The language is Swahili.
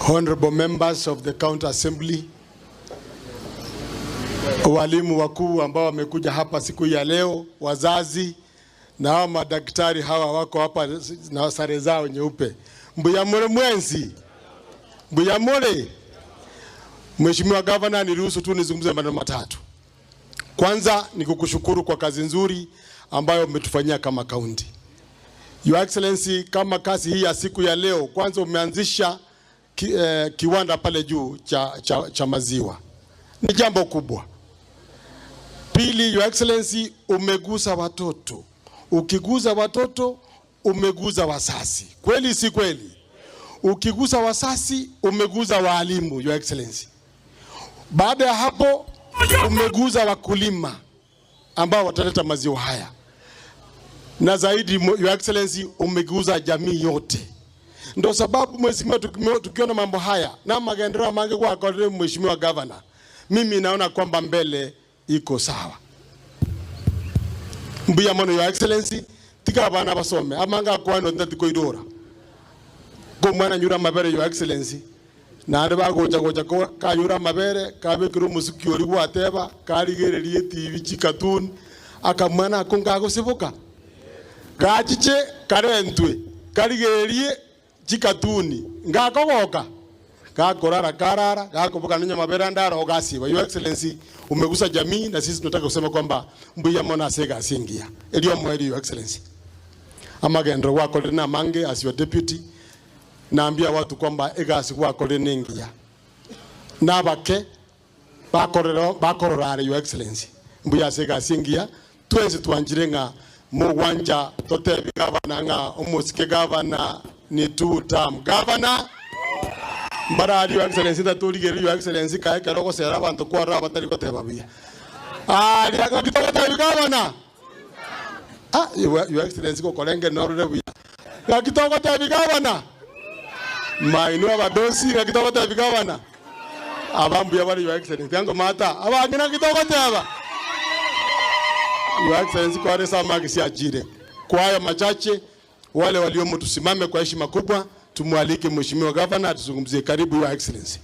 Honorable members of the County Assembly, walimu wakuu ambao wamekuja hapa siku ya leo, wazazi na hawa madaktari hawa wako hapa na sare zao nyeupe. Mbuyamole mwenzi. Mbuyamole. Mheshimiwa Governor, niruhusu tu nizungumze maneno matatu. Kwanza ni kukushukuru kwa kazi nzuri ambayo umetufanyia kama kaunti. Your Excellency, kama kazi hii ya siku ya leo, kwanza umeanzisha kiwanda pale juu cha maziwa. Ni jambo kubwa. Pili, Your Excellency, umegusa watoto. Ukiguza watoto, umeguza wasasi. Kweli si kweli? Ukiguza wasasi, umeguza walimu, Your Excellency. Baada ya hapo, umeguza wakulima ambao wataleta maziwa haya. Na zaidi, Your Excellency, umeguza jamii yote. Ndio sababu mheshimiwa, tukiona mambo haya na magendera mange kwa kole mheshimiwa Governor, mimi naona kwamba mbele iko sawa. Mbuya mono, Your Excellency, tika bana basome amanga kwano ndati idora ko mwana nyura mabere, Your Excellency, na areba goja ko ka nyura mabere ka bekiru musukiori gwateba karigererie TV chikatun akamwana kunga gosibuka gachiche karentwe karigererie chikatuni ngakogoka gakorara karara gakoboka nenya mabere ndaro gasiba. Your Excellency, umegusa jamii na sisi tunataka kusema kwamba mbuya mona sega singia elio mweli. Your Excellency, amagendo wako na mange as your deputy, naambia watu kwamba egasi wako lenengia nabake bakororare. Your Excellency, mbuya sega singia tuenze tuanjirenga mugwanja totebi Governor nga umosike Governor ni 2-term Governor mbara. Your Excellency, taturigeri Your Excellency kae keroko sera bantu kwa raba tari ko tebabia liaka kitoko tebi Governor Your Excellency ko kolenge norre buya ga kitoko tebi Governor mainu abadosi ga kitoko tebi Governor abambu ya bari. Your Excellency yango mata abagina kitoko teba. Your Excellency, kwa resa magisi ajire kwa haya machache, wale waliomo tusimame kwa heshima kubwa, tumualike Mheshimiwa Governor tuzungumzie. Karibu Your Excellency.